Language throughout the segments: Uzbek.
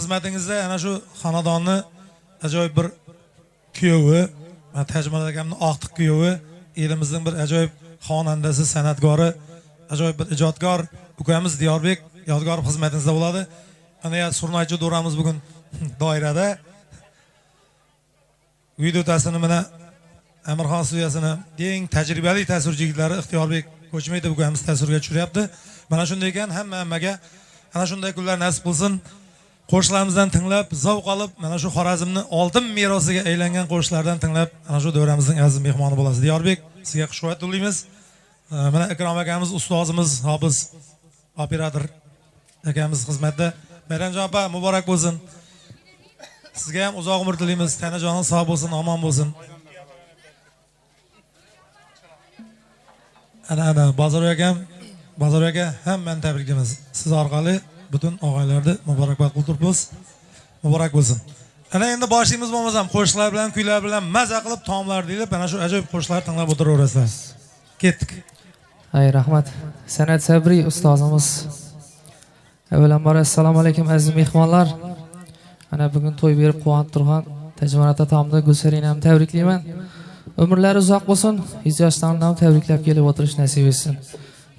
xizmatingizda ana shu xonadonni ajoyib bir kuyovi, Tajmal akamning oqtiq kuyovi, elimizning bir ajoyib xonandasi, san'atgori, ajoyib bir ijodkor ukamiz Diyorbek yodgor xizmatingizda bo'ladi. Ana ya Surnaychi Do'ramiz bugun doirada videotasini mana Amirxon studiyasini eng tajribali tasvirchilar Ixtiyorbek Ko'chmaydi ukamiz tasvirga tushiryapti. Mana shunday ekan, hammaga ana shunday kunlar nasib bo'lsin. Qo'shiqlarimizdan tinglab, zavq olib, mana shu Xorazmni oltin merosiga aylangan qo'shiqlardan tinglab, ana shu davramizning aziz mehmoni bo'lasiz. Diyorbek, sizga xushvaqt tilaymiz. Mana Ikrom akamiz, ustozimiz, hofiz, operator akamiz xizmatda. Bayramjon opa, muborak bo'lsin. Sizga ham uzoq umr tilaymiz. Tanajoningiz sog' bo'lsin, omon bo'lsin. Ana Bozor aka hammani tabriklaymiz. Siz orqali butun og'aylarni muborakbod qilib muborak bo'lsin. Ana endi boshlaymiz bo'lmasam qo'shiqlar bilan, kuylar bilan maza qilib taomlar deyilib, ana shu ajoyib qo'shiqlarni tinglab o'tiraverasizlar. Ketdik. Hay rahmat. San'at Sabri ustozimiz. Avvalambor assalomu alaykum aziz mehmonlar. Ana bugun to'y berib quvonib turgan Tajmal ota tomda Gulsarini ham tabriklayman. Umrlari uzoq bo'lsin, ijodlarini ham tabriklab kelib o'tirish nasib etsin.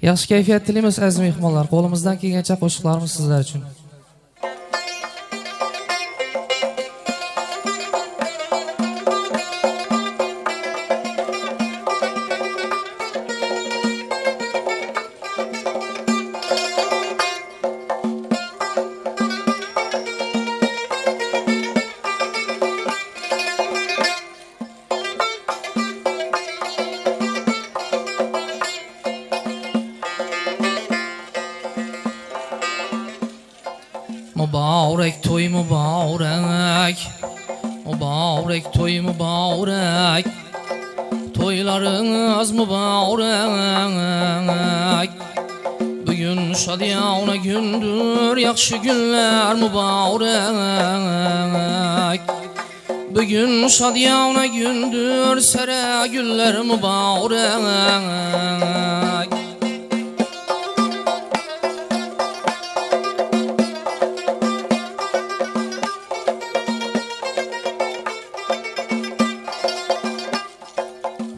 Yaxshi kayfiyat tilaymiz aziz mehmonlar. Qo'limizdan kelgancha qo'shiqlarimiz sizlar uchun. Mübarek toy mübarek, mübarek toy mübarek, toylarınız mübarek. Bugün şadiyana gündür, yaxşı günler mübarek. Bugün şadiyana gündür, sere günler mübarek.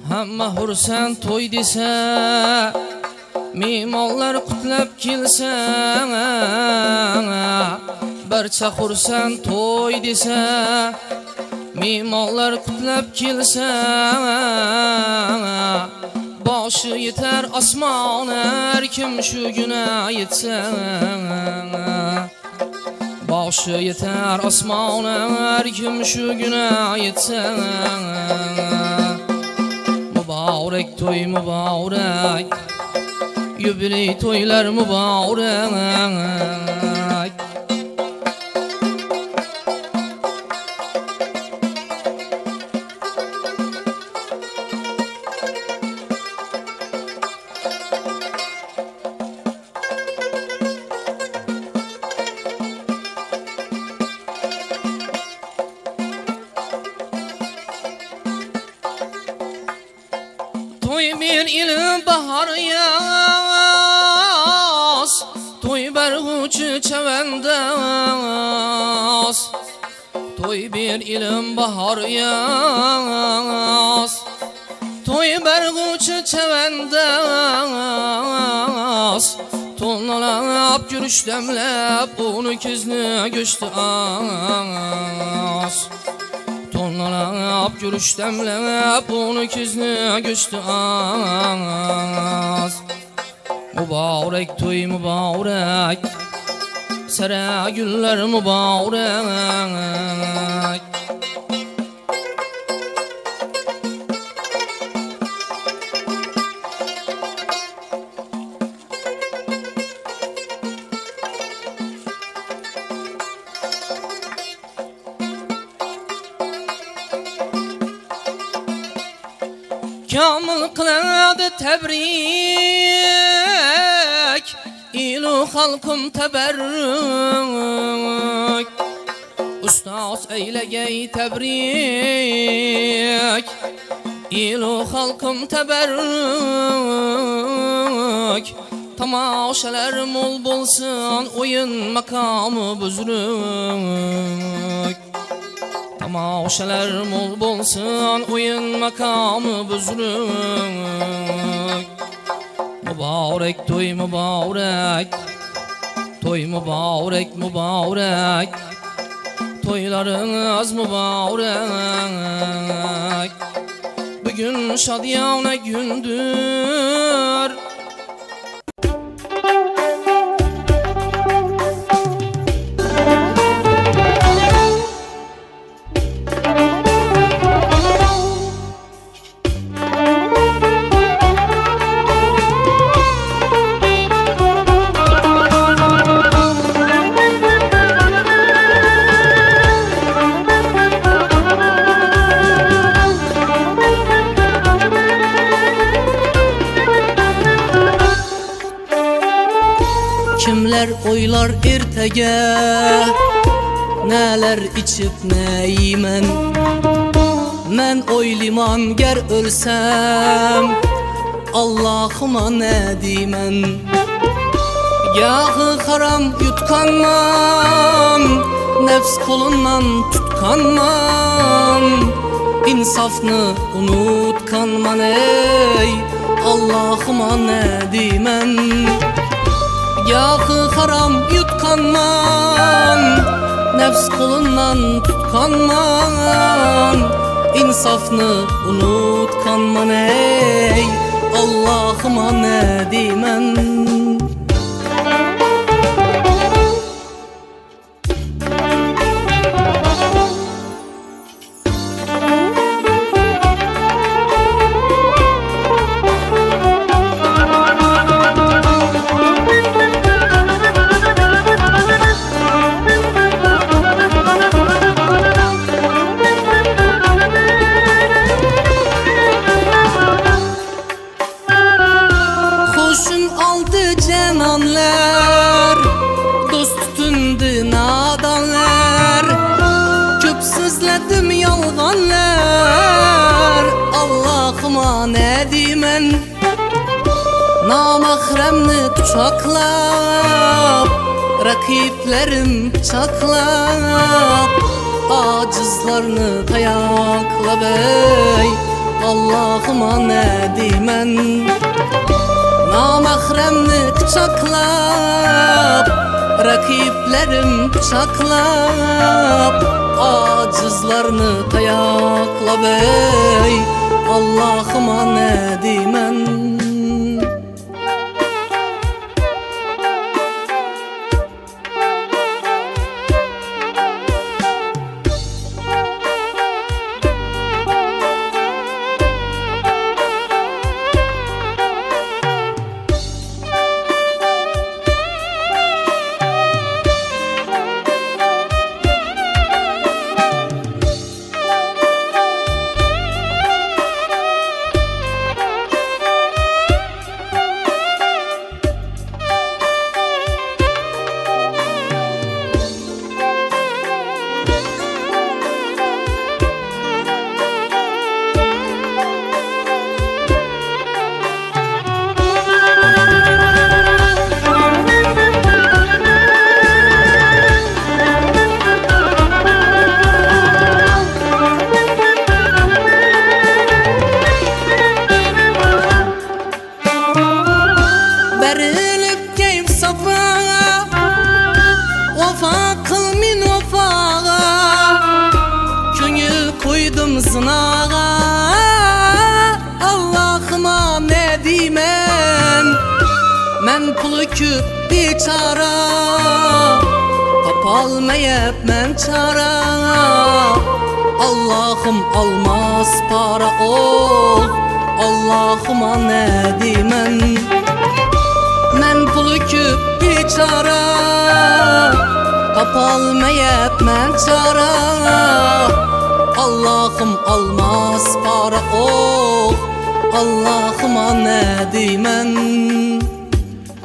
Hamma hursan toy desa, mehmonlar qutlab kelsa, barcha hursan toy desa, mehmonlar qutlab kelsa, boshi yetar osmon har kim shu guna yetsa, boshi yetar osmon har kim shu guna yetsa. Mübarek toy mübarek, yubiley toylar mübarek. Toy bir ilim bahar yaz, toy berguçu çevendas. Toy bir ilim bahar yaz, toy berguçu çevendas. Tonlalap gürüş demlep, onu küznü göçtü az. Tonlalap gürüş demlep, onu küznü göçtü az. Mübarek toy mübarek, sere güller mübarek. Kamil qiladi tabrik, ilu xalqim tabarruk. Ustoz aylagay tabrik, ilu xalqim tabarruk. Tamaşalar mol bolsun, oyun makamı büzrük. Tamaşalar mol bolsun, oyun makamı büzrük. Mübarek toy mübarek, toy mübarek mübarek, toylarınız mübarek. Bugün şadiyane gündür. Kimler oylar ertege, neler içip neymen. Men oyliman ger ölsem, Allah'ıma ne dimen. Gahı haram yutkanman, nefs kolundan tutkanman. İnsafını unutkanman ey, Allah'ıma ne dimen. Yağı haram yutkanman, nefs kolundan tutkanman. İnsafını unutkanman ey, Allah'ıma ne dimen. Cenanlar, dost tutundu nadanlar. Köp sözledim yalganlar, Allah'ıma ne dimen. Namahremni tuçaklap, rakiplerim çaklap. Acizlarını tayaklap ey, Allah'ıma ne dimen. Namahremni kucaklap, rakiplerim çaklap. Acizlarını tayaklap ey, Allah'ıma ne dimen. Sınağa Allah'ıma ne dimen. Men pulu küp biçara, tapalmayıp men çara. Allah'ım almaz para ol, Allah'ıma ne dimen. Men pulu küp biçara, tapalmayıp men çara. Allah'ım almaz para ol, Allah'ıma ne dimen.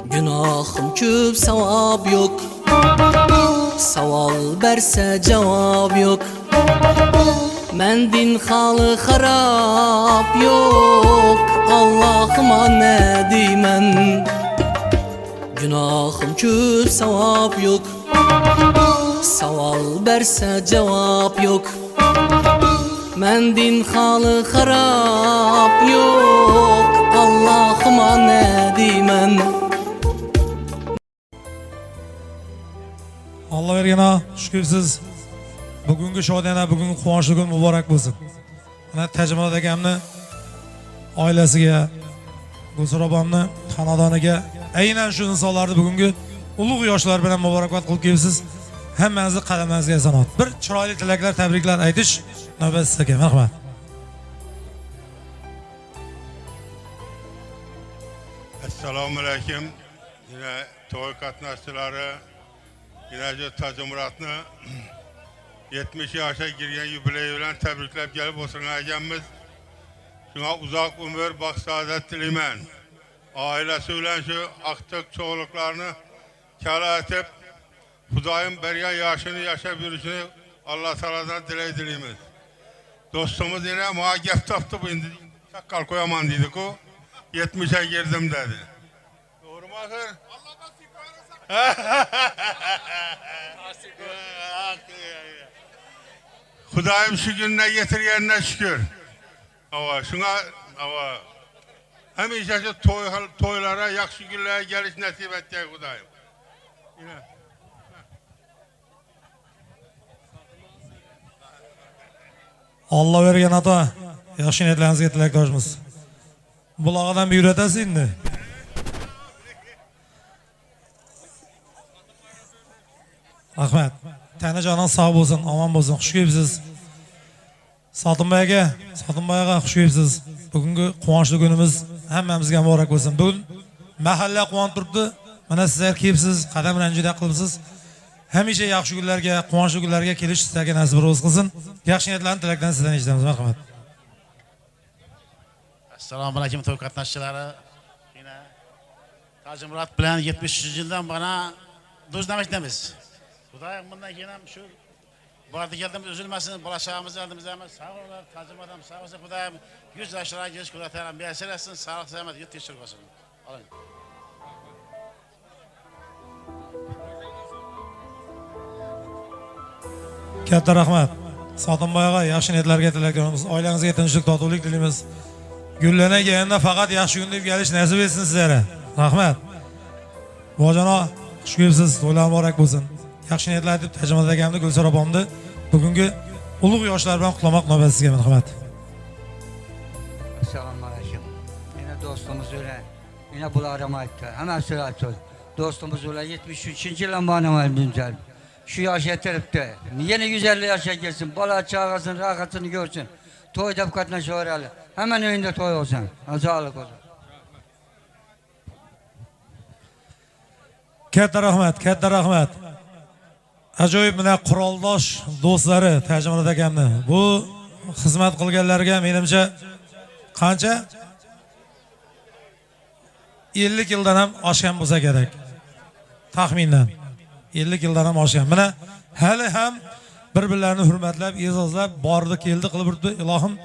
Günahım küp sevap yok, saval berse cevap yok. Mendin halı harap yok, Allah'ıma ne dimen. Günahım ko'p, savob yo'q. Savol bersa javob yo'q. Mendin hali xarob yo'q. Allohim ne deyman? Allah bergana shukrsiz. Bugungi shodiyana, bugungi quvonchli kun muborak bo'lsin. Mana Tajimurod akamni oilasiga, Gulsara opamni xonadoniga, aynan shu insonlarni bugungi ulug' yoshlar bilan muborakbod qilib kelibsiz. Hammangizni qadamingizga sanot. Bir chiroyli tilaklar, tabriklar aytish navbat sizga. Marhamat. Assalomu alaykum. Yine to'y qatnashchilari, yine şu Tajimurodni 70 yaşa girgan yubiley bilan tabriklab kelib o'tirganmiz. Shunga uzoq umr, baxt, saodat tilayman. Ailasi bilan shu aqtiq cho'g'liqlarni kalatib, Xudoyim bergan yoshini yashab yurishini Alloh taoladan tilaymiz. Do'stimiz yine menga gap topdi, bu endi saqqal qo'yaman dedi-ku, 70'e girdim dedi. Doğru mu axir? Allah nasip eylesin. Xudoyim shu gününe getirganine şükür. Ava şuna ava hamisha shu to'ylara, yaxshi kunlarga kelish nasib etgan Xudoyim. Allah bergan ata, yaxshi niyatlaringizga tilakdoshmiz. Bulog'idan bir yuratasiz endi. Rahmat. Tana joning sog' bo'lsin, omon bo'lsin. Xush kelibsiz. Sotimboy aka, xush kelibsiz. Bugungi quvonchli kunimiz hammamizga muborak bo'lsin. Bugun mahalla quvonib turibdi. Mana sizlar kelibsiz, qadam bilan juda qilibsiz. Hamisha yaxshi kunlarga, quvonchli kunlarga kelish sizlarga nasib qilsin. Yaxshi niyatlarni tilakdan sizdan eshitamiz. Marhamat. Assalomu alaykum to'y qatnashchilari. Yine Tajimurod bilan 70-yildan bana do'stlamashdamiz. Xudoyim bundan keyin ham shu bordi keldimiz üzülmesin, bulaşağımız elimizde ama sağ olun, Tajimurod ham sağ olsun, Xudoyim 100 yaşlara gelish Xudoyim bersın etsin, sağlık selamet yetiştir olsun. Alın. Katta rahmat. Sotimboy aka, yaxshi niyatlarga tilaklarimiz, oilangizga tinchlik, totuvlik tilaymiz. Gullana kelganda faqat yaxshi kun deb kelish nasib etsin sizlarga. Rahmat. Bojano, xush kelibsiz. To'ylar muborak bo'lsin. Yaxshi niyatlar deb Tajimurod akamni, Gulsara opamni bugungi ulug' yoshlar bilan qutlamoq navbatiga marhamat. Assalomu alaykum. Yine dostumuz öyle. Yine bularım aytdı. Hemen sıra söz. Dostumuz öyle 73. yılın bana öldüğünce. Şu yaş yetiripti. Yeni 150 yaşa gelsin. Bala çağırsın, rahatını görsün. Toyda bu katına şöyle. Hemen önünde toy olsun. Sağlık olsun. Katta rahmat. Ajoyib mana quroldosh do'stlari Tajimurod akamni. Bu xizmat qilganlarga menimcha qancha 50 yildan ham oshgan bo'lsa kerak. Taxminan 50 yildan ham oshgan. Mana hali ham bir-birlarini hurmatlab, e'zozlab, bordi keldi qilib turibdi. Ilohim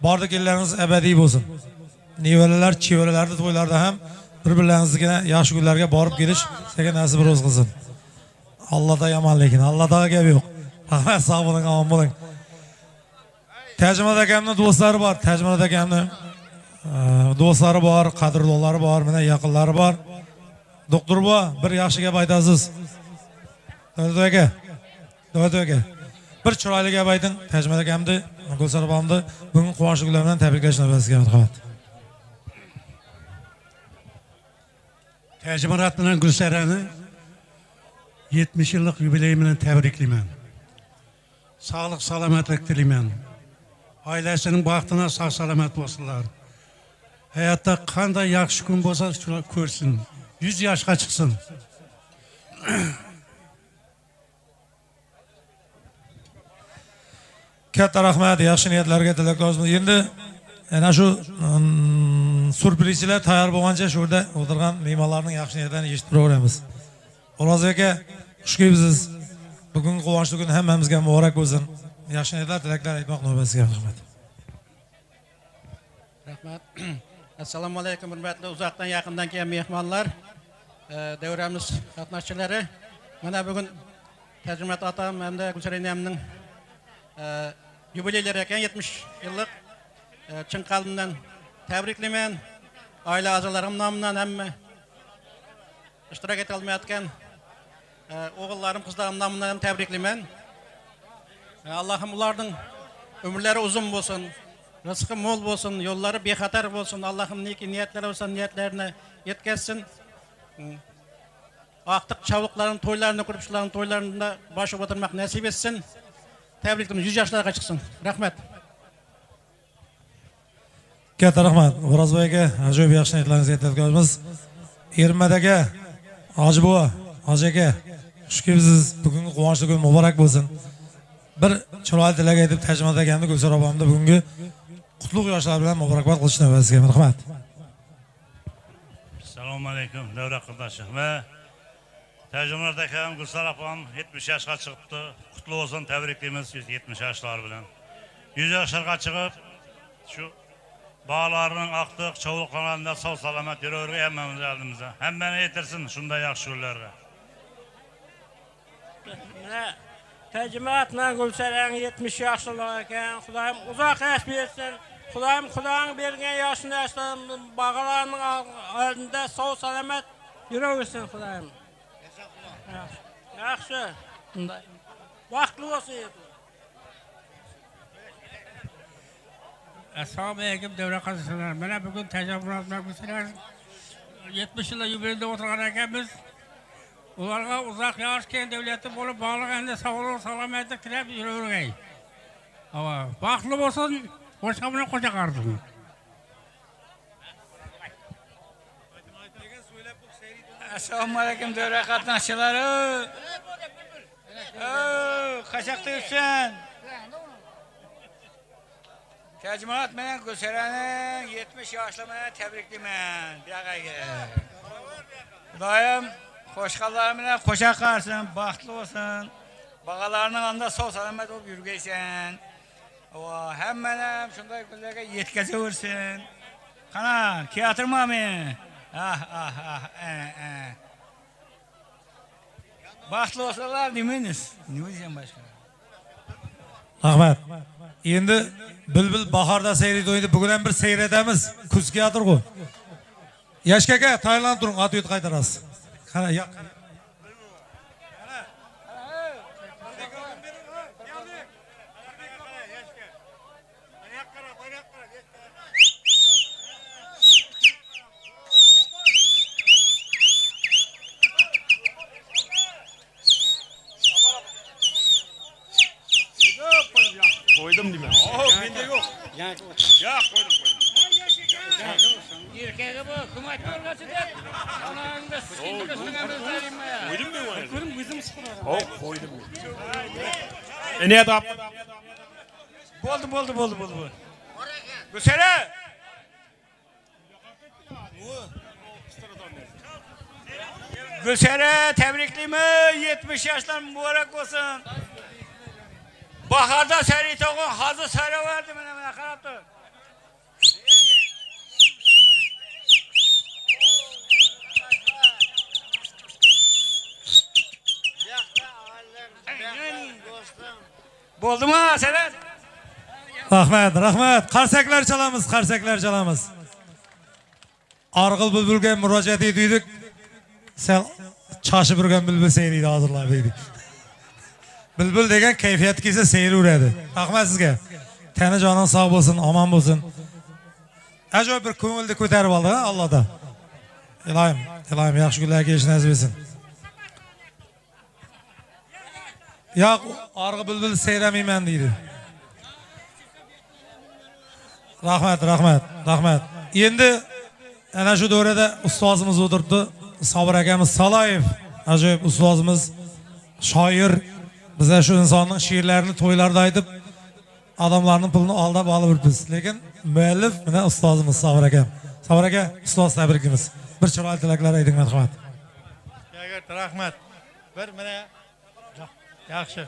bordi kellarimiz abadiy bo'lsin. Nevaralar, chevaralarda to'ylarda ham bir-birlaringizga yaxshi kunlarga borib kelish sizga nasib qilsin. Allah'da yaman lekin, Allah'da gap yo'q. Rahmat, sog' bo'ling, omon bo'ling. Tajimurod akamning do'stlari bor, Tajimurod akamning do'stlari bor, qadrdonlari bor, mana yaqinlari bor. Doktor bu bir yaxshi gap aytasiz. Davlat aka. Bir chiroyli gap ayting, Tajimurod akamni, Gulsara opamni bugun quvonchli kunlar bilan tabriklash navbatiga marhamat. Tajimurod bilan Gulsarani 70 yıllık yubileyimini tebriklimen. Sağlık, salametlik dilemen. Ailesinin bahtına sağ salamet olsunlar. Hayatta kanda yakşı gün bolsa şuna görsün. 100 yaşa çıksın. Katta rahmat, yaxshi niyatlarga tilakdoshmiz. Endi ana shu surprizlar tayyor bo'lgancha shu yerda o'tirgan mehmonlarning yaxshi niyatlarini eshitib turaveramiz. O'roz aka, xush kelibsiz. Bugun quvonchli kun hammamizga muborak bo'lsin. Yaxshi niyatlar, tilaklar aytmoq navbatiga rahmat. Rahmat. Assalomu alaykum hurmatli uzoqdan yaqindan kelgan mehmonlar. Devremiz qatnaşçıları. Mana bugun Tercümat atam hem de Gülseren enemning yubileyleri ekan 70 yıllık. Çın kalbimden tebriklimen. Aile azalarım namından hem iştirak et almayatken oğullarım kızlarım namından hem tebriklimen. Allah'ım ularning ömürleri uzun olsun. Rızkı mol olsun, yolları bexatar olsun. Allah'ım neki niyetleri olsa niyetlerine yetkazsin. Aktık çavukların toylarını kurup şuların toylarında başı oturmak nasip etsin. Tebriklerimiz 100 yaşlara çıksın. Rahmet. Katta rahmat. O'rozboy aka, ajoyib yaxshi niyatlaringizni aytayotganimiz. Ermat aka, Hoji buva, Hoji aka, xush kelibsiz. Bugungi quvonchli kun muborak bo'lsin. Bir chiroyli tilak aytib Terjimot akamni Gulsar opamni bugungi qutlug' yoshlar bilan muborakbod qilishni sizga rahmat. Assalomu alaykum davra qardoshim va Terjimot akam Gulsar opam 70 yoshga chiqibdi. Qutlug' bo'lsin, tabriklaymiz 70 yoshlar bilan. 100 yoshlarga chiqib shu bağlarının aqtiq, çavuklarında sağ salamat yürüyoruz hemmemiz elimizde. Hemmeni yetirsin şunda yaxşı günlerge. Tercümatla Gülseren 70 yaşlılar ekan. Xudayım uzak yaş versin. Xudayın bergen yaşını yaşlan bağlarının altında sağ salamat yürüyorsun Xudayım. Yaxşı. Vaqtlı olsun. Assalomu alaykum davra qadriyatlar. Mana bugun Terjimot Gulseren 70 yil yubileyda o'tirgan ekanmiz. Ularga uzoq yosh keng davlatli bo'lib, bog'lig'anda sog'lik salomatlik tilab yuravergay. Baxtli bo'lsin, boshqa bilan qo'sha qardim. Assalomu alaykum davra qatnashchilari. Qachaqda yursan? Tercümat bilan Gulseren'in 70 yoshligini tabriklayman. Buyog'iga. Xudoyim qo'shqanlar bilan qo'sha qarsin, baxtli bo'lsin. Bag'alarning onda sog' salomat bo'lib yurgaysan. Hammani ham shunday kunlarga yetkazaversin. Qana, keyatirmami? Baxtli bo'lsinlar demaymiz. Nima deysan boshqa? Rahmat. Endi Bülbül bahorda seyredi o'yinda bugun ham bir seyredamiz. Kuz keladi-ku. Yoshga aka, tayyorlanib turing, ot yut qaytarasiz. Qara, yo'q. Koydum değil mi? Bende yok. Ya koydum. Erkegi bu, hukumat yo'lg'achida onangda sindirga sunamizlarmi ya? Koydum mu? Ko'rim o'zim siqiraman. Hop koydum. Ne yaptın? Bo'ldi. Gulseren! Gulseren tebriklayman, 70 yoshlar muborak bo'lsin. Baharda sari to'g'on hozir sari vardı mana qarab tur. Bo'ldimi, Selat? Rahmat. Qarsaklar chalamiz. Arg'il Bülbülga murojaat etdik. Sen chashib yurgan Bülbül seyriydi hozirlar deydi. Bülbül degan kayfiyat kelsa seyraveradi. Rahmat sizga. Tani joning sog' bo'lsin, omon bo'lsin. Ajoyib bir ko'ngilni ko'tarib oldi, Allohdan. Ilohim yaxshi kunlarga kelishni nasib etsin. Yo'q, Arg'il Bülbül seyramayman deydi. Rahmat. Endi ana shu davrada ustozimiz o'tiribdi. Sabir akamiz Saloyev, ajoyib ustozimiz, shoir. Biz shu insonning she'rlarini to'ylarda aytib, odamlarning pulini aldab olib yuribmiz. Lekin muallif mana ustozimiz Sabir akam. Sabir aka, ustoz tabrikimiz. Bir chiroyli tilaklar ayting, marhamat. Rahmat. Bir mana yaxshi.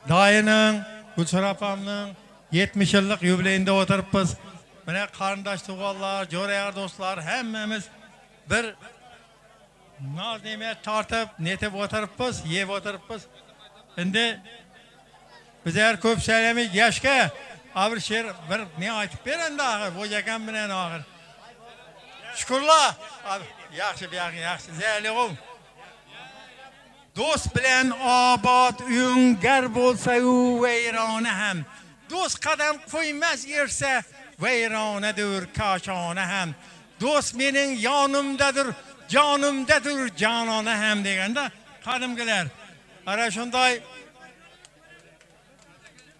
Doyining, Gulsar opamning 70 yillik yubileyinde o'tiribmiz. Mana qarindosh tug'onlar, jo'rayar do'stlar hammamiz bir Naz nemet tartib, netib o'tiribmiz, yeb o'tiribmiz. Endi bizlar ko'p söylemay yoshga bir she'r bir ne aytib berandi axir, bo'jakan bilan axir. Shukrlar. Yaxshi, yaxshi. Zayliqov. Do'st bilan obod uying gar bo'lsa-yu vayrona ham. Do'st qadam qo'ymas yersa vayronadir koshona ham. Do'st mening yonimdadir, jonimdadir jonona ham deganda qadimgilar. Ana shunday.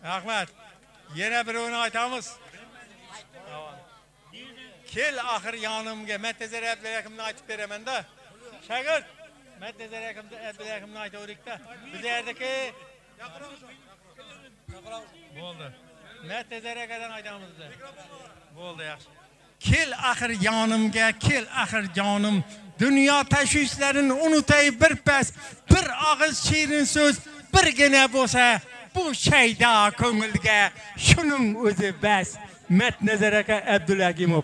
Rahmat. Yana birovni aytamiz. Kel axir yonimga Matazar Abdulakimni aytib beraman-da. Shagird Matazar Abdulakimni aytavdik-da. Biz yerdagi bo'ldi. Matazar akadan aytamiz-da. Bo'ldi, yaxshi. Kel axir yonimga, kel axir jonim. Dunyo tashvishlarini unutay bir pas, bir og'iz shirin so'z birgina bo'lsa, bu shayda ko'ngilga shuning o'zi bas. Matazar aka Abdulakimov